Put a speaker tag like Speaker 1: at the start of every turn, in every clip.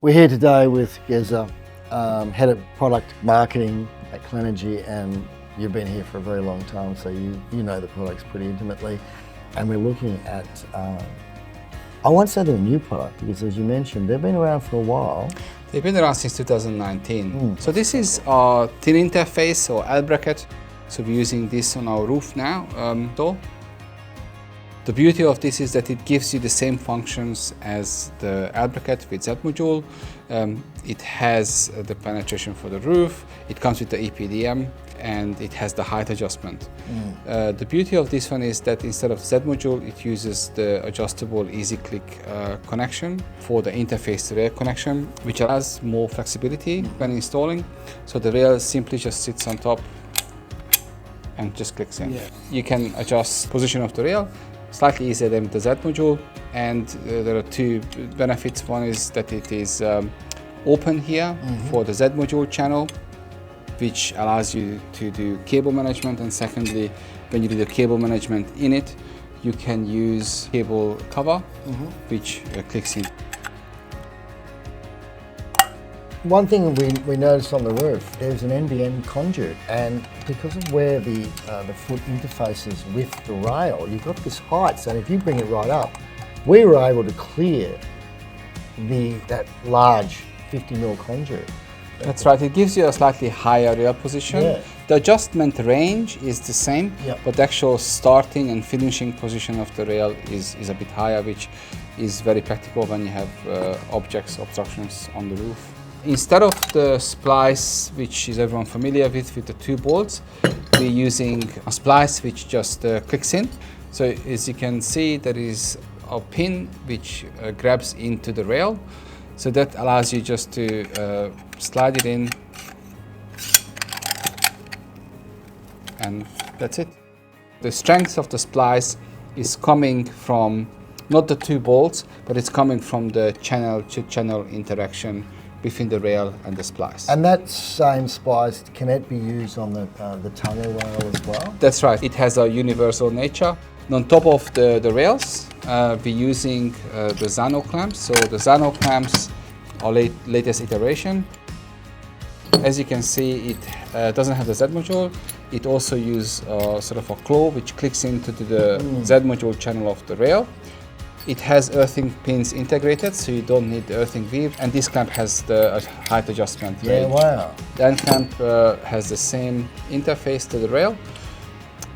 Speaker 1: We're here today with Geza, Head of Product Marketing at Clenergy, and you've been here for a very long time, so you know the products pretty intimately. And we're looking at, I won't say they're a new product, because as you mentioned, they've been around for a while.
Speaker 2: They've been around since 2019. So this is our thin interface or L bracket. So we're using this on our roof now. The beauty of this is that it gives you the same functions as the L bracket with Z module. It has the penetration for the roof, it comes with the EPDM, and it has the height adjustment. The beauty of this one is that instead of Z module, it uses the adjustable ezClick connection for the interface to rail connection, which allows more flexibility when installing. So the rail simply just sits on top and just clicks in. You can adjust position of the rail slightly easier than the Z module, and there are two benefits. One is that it is open here for the Z module channel, which allows you to do cable management, and secondly, when you do the cable management in it, you can use cable cover, which clicks in.
Speaker 1: One thing we noticed on the roof, there's an NBN conduit, and because of where the foot interfaces with the rail, you've got this height, so if you bring it right up, we were able to clear that large 50mm conduit.
Speaker 2: That's right, it gives you a slightly higher rail position.
Speaker 1: Yeah.
Speaker 2: The adjustment range is the same, but the actual starting and finishing position of the rail is a bit higher, which is very practical when you have obstructions on the roof. Instead of the splice, which is everyone familiar with the two bolts, we're using a splice which just clicks in. So as you can see, there is a pin which grabs into the rail. So that allows you just to slide it in, and that's it. The strength of the splice is coming from not the two bolts, but it's coming from the channel-to-channel interaction between the rail and the splice.
Speaker 1: And that same splice, can it be used on the tunnel rail as well?
Speaker 2: That's right, it has a universal nature. And on top of the rails, we're using the Zano clamps. So the Zano clamps are latest iteration. As you can see, it doesn't have the Z module. It also uses sort of a claw which clicks into the Z module channel of the rail. It has earthing pins integrated, so you don't need the earthing weave. And this clamp has the height adjustment.
Speaker 1: Yeah, wow.
Speaker 2: The end clamp has the same interface to the rail.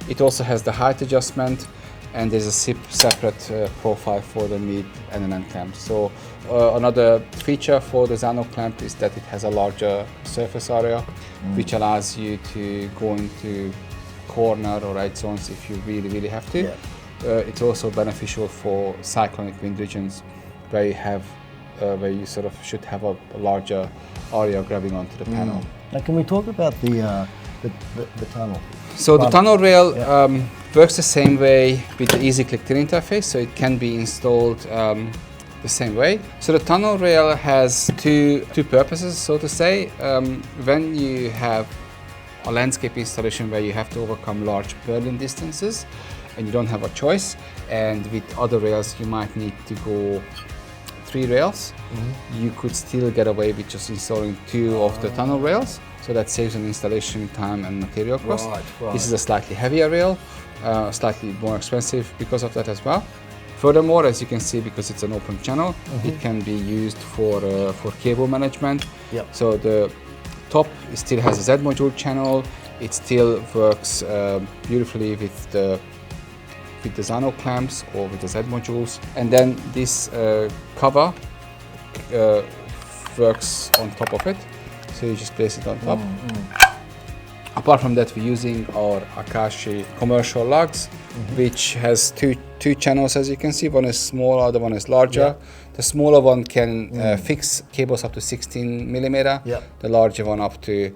Speaker 2: It also has the height adjustment, and there's a separate profile for the mid and an end clamp. So another feature for the Zano clamp is that it has a larger surface area, which allows you to go into corner or edge zones if you really have to.
Speaker 1: Yeah.
Speaker 2: It's also beneficial for cyclonic wind regions where you sort of should have a larger area grabbing onto the panel.
Speaker 1: Now, can we talk about the tunnel?
Speaker 2: So the tunnel rail works the same way with the ezClick thin interface, so it can be installed the same way. So the tunnel rail has two purposes, so to say. When you have a landscape installation where you have to overcome large purlin distances, and you don't have a choice, and with other rails you might need to go 3 rails, you could still get away with just installing 2 of the tunnel rails, so that saves on installation time and material cost.
Speaker 1: Right.
Speaker 2: This is a slightly heavier rail, slightly more expensive because of that as well. Furthermore, as you can see, because it's an open channel, it can be used for cable management. So the top still has a Z module channel, it still works beautifully with the Zano clamps or with the Z modules, and then this cover works on top of it, so you just place it on top. Apart from that, we're using our Akashi commercial lugs, which has two channels, as you can see. One is smaller, the one is larger. The smaller one can fix cables up to 16mm, the larger one up to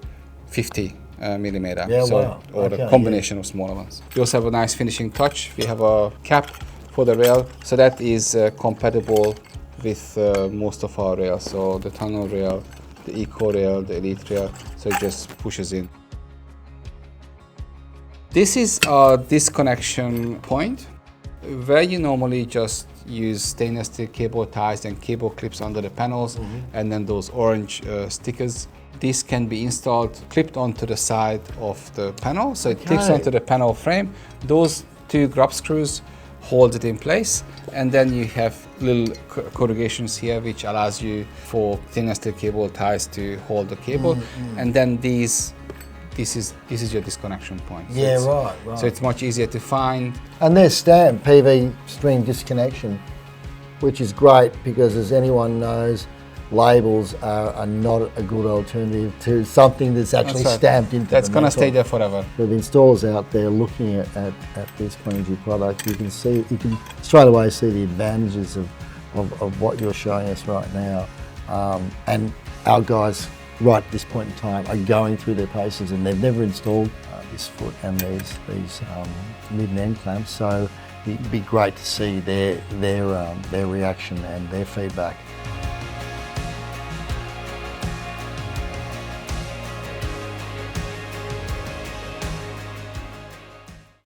Speaker 2: 50mm. Or a combination of smaller ones. We also have a nice finishing touch. We have a cap for the rail, so that is compatible with most of our rails. So the tunnel rail, the eco rail, the elite rail, so it just pushes in. This is a disconnection point. Where you normally just use stainless steel cable ties and cable clips under the panels, and then those orange stickers, this can be installed, clipped onto the side of the panel, so it clicks onto the panel frame. Those two grub screws hold it in place, and then you have little corrugations here which allows you for stainless steel cable ties to hold the cable, and then this is your disconnection point. So
Speaker 1: Yeah, right.
Speaker 2: So it's much easier to find.
Speaker 1: And they're stamped PV stream disconnection, which is great because, as anyone knows, labels are not a good alternative to something that's actually stamped into
Speaker 2: That's
Speaker 1: the
Speaker 2: going to
Speaker 1: metal.
Speaker 2: stay there forever.
Speaker 1: With installers out there looking at this Clenergy product, you can straight away see the advantages of what you're showing us right now. And our guys right at this point in time are going through their paces, and they've never installed this foot and these mid and end clamps, so it'd be great to see their reaction and their feedback.